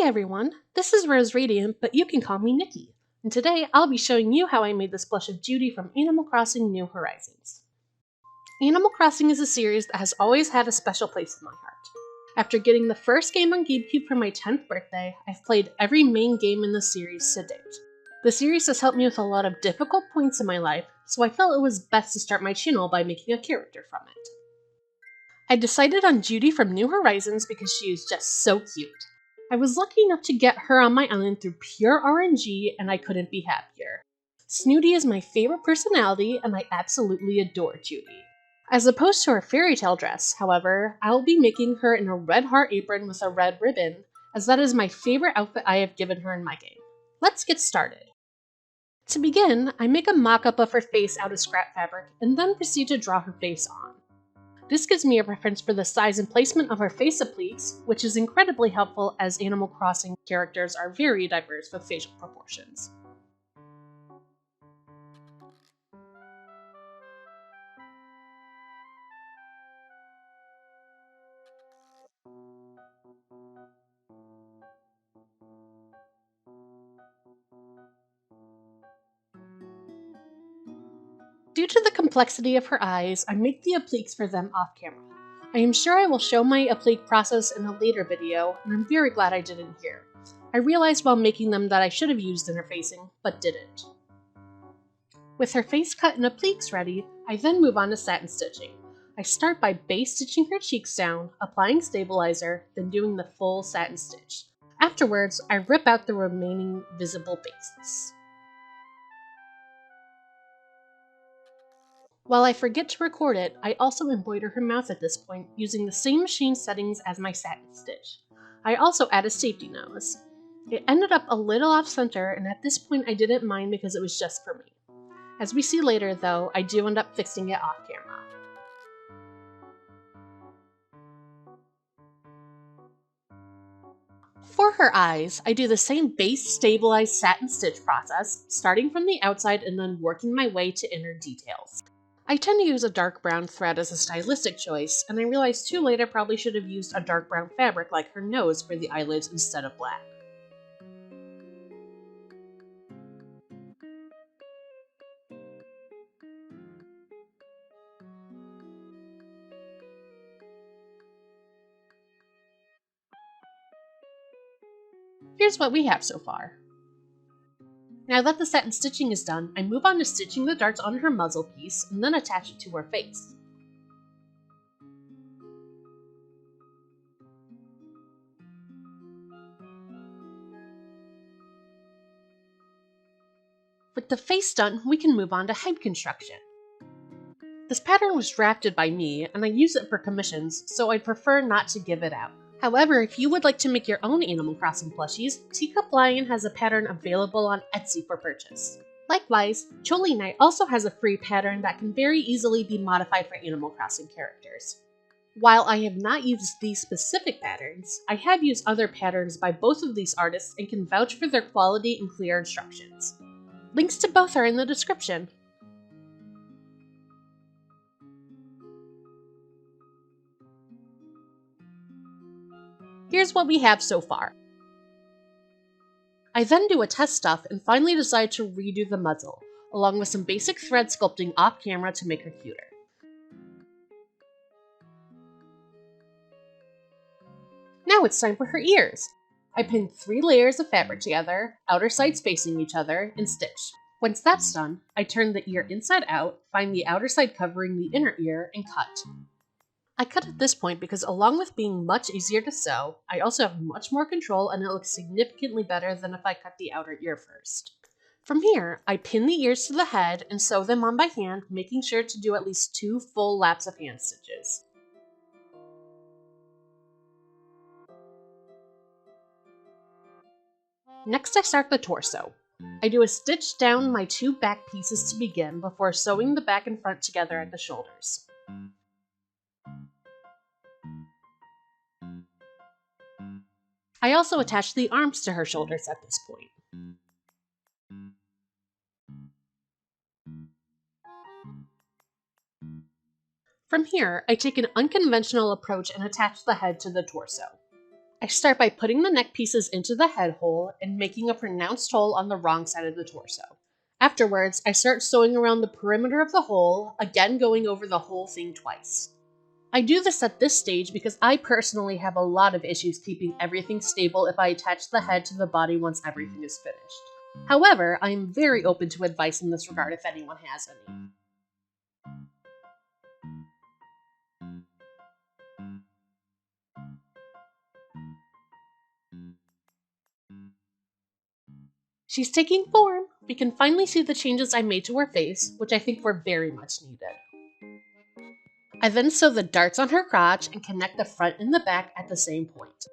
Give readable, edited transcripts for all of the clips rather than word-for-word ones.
everyone, this is Rose Radiant, but you can call me Nikki, and today I'll be showing you how I made this plush of Judy from Animal Crossing New Horizons. Animal Crossing is a series that has always had a special place in my heart. After getting the first game on GameCube for my 10th birthday, I've played every main game in the series to date. The series has helped me with a lot of difficult points in my life, so I felt it was best to start my channel by making a character from it. I decided on Judy from New Horizons because she is just so cute. I was lucky enough to get her on my island through pure RNG, and I couldn't be happier. Snooty is my favorite personality, and I absolutely adore Judy. As opposed to her fairy tale dress, however, I will be making her in a red heart apron with a red ribbon, as that is my favorite outfit I have given her in my game. Let's get started. To begin, I make a mock-up of her face out of scrap fabric, and then proceed to draw her face on. This gives me a preference for the size and placement of her face appliques, which is incredibly helpful as Animal Crossing characters are very diverse with facial proportions. Due to the complexity of her eyes, I make the appliques for them off camera. I am sure I will show my applique process in a later video, and I'm very glad I didn't here. I realized while making them that I should have used interfacing, but didn't. With her face cut and appliques ready, I then move on to satin stitching. I start by base stitching her cheeks down, applying stabilizer, then doing the full satin stitch. Afterwards, I rip out the remaining visible bases. While I forget to record it, I also embroider her mouth at this point using the same machine settings as my satin stitch. I also add a safety nose. It ended up a little off center, and at this point I didn't mind because it was just for me. As we see later though, I do end up fixing it off camera. For her eyes, I do the same base stabilized satin stitch process, starting from the outside and then working my way to inner details. I tend to use a dark brown thread as a stylistic choice, and I realized too late I probably should have used a dark brown fabric like her nose for the eyelids instead of black. Here's what we have so far. Now that the satin stitching is done, I move on to stitching the darts on her muzzle piece and then attach it to her face. With the face done, we can move on to head construction. This pattern was drafted by me, and I use it for commissions, so I'd prefer not to give it out. However, if you would like to make your own Animal Crossing plushies, Teacup Lion has a pattern available on Etsy for purchase. Likewise, Choli Knight also has a free pattern that can very easily be modified for Animal Crossing characters. While I have not used these specific patterns, I have used other patterns by both of these artists and can vouch for their quality and clear instructions. Links to both are in the description. Here's what we have so far. I then do a test stuff and finally decide to redo the muzzle, along with some basic thread sculpting off camera to make her cuter. Now it's time for her ears. I pin 3 layers of fabric together, outer sides facing each other, and stitch. Once that's done, I turn the ear inside out, find the outer side covering the inner ear, and cut. I cut at this point because along with being much easier to sew, I also have much more control and it looks significantly better than if I cut the outer ear first. From here, I pin the ears to the head and sew them on by hand, making sure to do at least 2 full laps of hand stitches. Next, I start the torso. I do a stitch down my 2 back pieces to begin before sewing the back and front together at the shoulders. I also attach the arms to her shoulders at this point. From here, I take an unconventional approach and attach the head to the torso. I start by putting the neck pieces into the head hole and making a pronounced hole on the wrong side of the torso. Afterwards, I start sewing around the perimeter of the hole, again going over the whole thing twice. I do this at this stage because I personally have a lot of issues keeping everything stable if I attach the head to the body once everything is finished. However, I am very open to advice in this regard if anyone has any. She's taking form. We can finally see the changes I made to her face, which I think were very much needed. I then sew the darts on her crotch and connect the front and the back at the same point.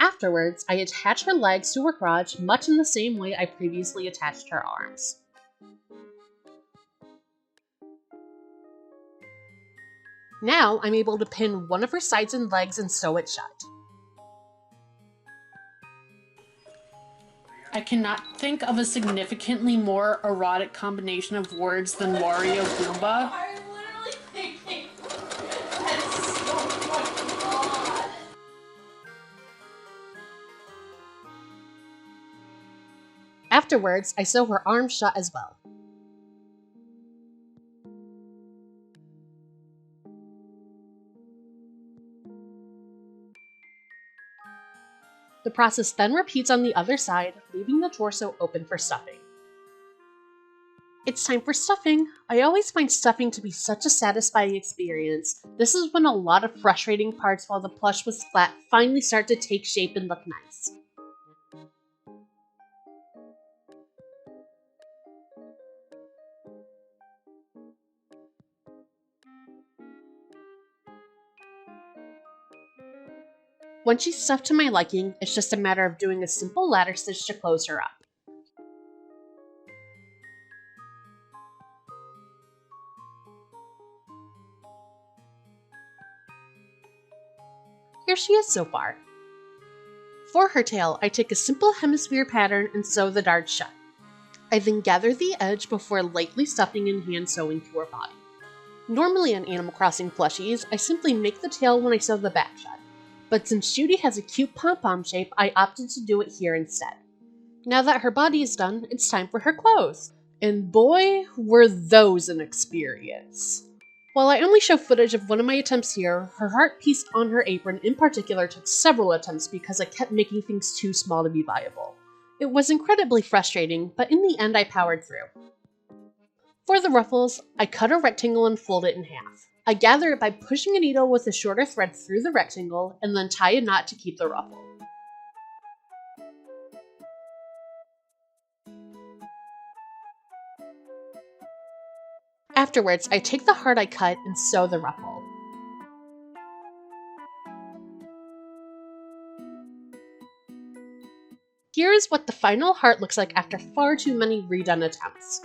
Afterwards, I attach her legs to her crotch much in the same way I previously attached her arms. Now I'm able to pin one of her sides and legs and sew it shut. I cannot think of a significantly more erotic combination of words than Wario Goomba. I'm literally thinking that is so fucking odd. Afterwards, I sew her arms shut as well. The process then repeats on the other side, leaving the torso open for stuffing. It's time for stuffing. I always find stuffing to be such a satisfying experience. This is when a lot of frustrating parts while the plush was flat finally start to take shape and look nice. Once she's stuffed to my liking, it's just a matter of doing a simple ladder stitch to close her up. Here she is so far. For her tail, I take a simple hemisphere pattern and sew the darts shut. I then gather the edge before lightly stuffing and hand sewing to her body. Normally on Animal Crossing plushies, I simply make the tail when I sew the back shut. But since Judy has a cute pom-pom shape, I opted to do it here instead. Now that her body is done, it's time for her clothes. And boy, were those an experience. While I only show footage of one of my attempts here, her heart piece on her apron in particular took several attempts because I kept making things too small to be viable. It was incredibly frustrating, but in the end I powered through. For the ruffles, I cut a rectangle and fold it in half. I gather it by pushing a needle with a shorter thread through the rectangle and then tie a knot to keep the ruffle. Afterwards, I take the heart I cut and sew the ruffle. Here is what the final heart looks like after far too many redone attempts.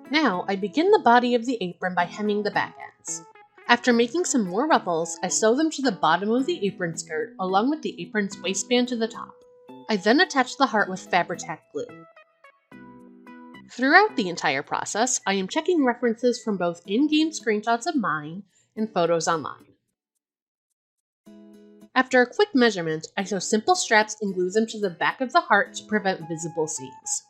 Now, I begin the body of the apron by hemming the back ends. After making some more ruffles, I sew them to the bottom of the apron skirt along with the apron's waistband to the top. I then attach the heart with Fabri-Tac glue. Throughout the entire process, I am checking references from both in-game screenshots of mine and photos online. After a quick measurement, I sew simple straps and glue them to the back of the heart to prevent visible seams.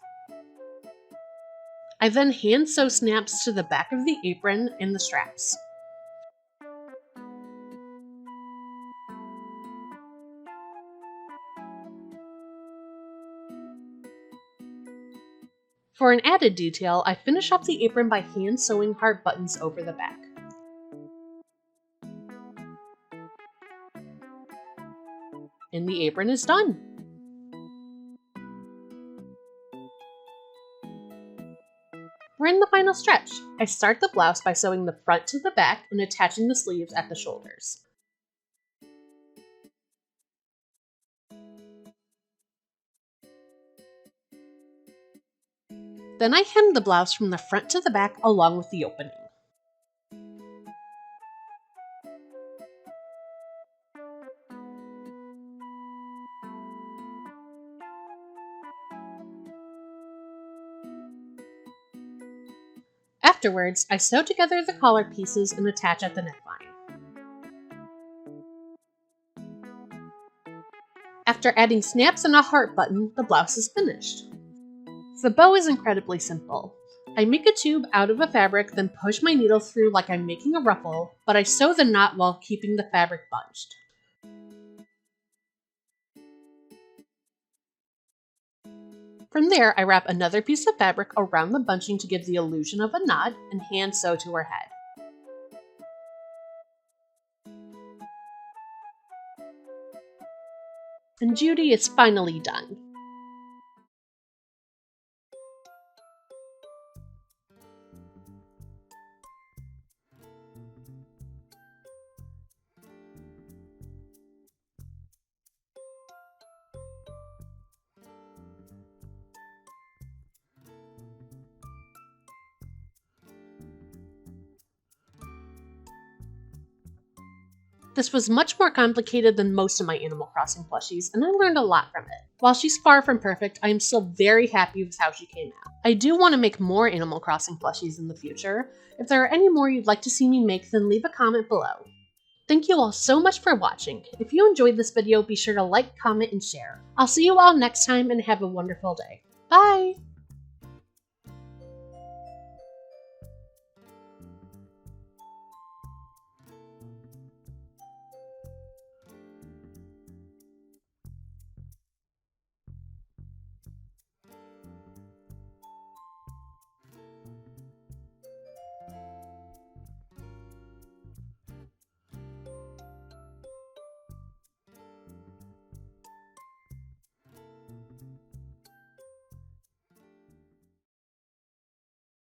I then hand sew snaps to the back of the apron and the straps. For an added detail, I finish off the apron by hand sewing heart buttons over the back. And the apron is done. We're in the final stretch. I start the blouse by sewing the front to the back and attaching the sleeves at the shoulders. Then I hem the blouse from the front to the back along with the opening. Afterwards, I sew together the collar pieces and attach at the neckline. After adding snaps and a heart button, the blouse is finished. The bow is incredibly simple. I make a tube out of a fabric, then push my needle through like I'm making a ruffle, but I sew the knot while keeping the fabric bunched. From there, I wrap another piece of fabric around the bunching to give the illusion of a knot and hand sew to her head. And Judy is finally done. This was much more complicated than most of my Animal Crossing plushies, and I learned a lot from it. While she's far from perfect, I am still very happy with how she came out. I do want to make more Animal Crossing plushies in the future. If there are any more you'd like to see me make, then leave a comment below. Thank you all so much for watching. If you enjoyed this video, be sure to like, comment, and share. I'll see you all next time and have a wonderful day. Bye!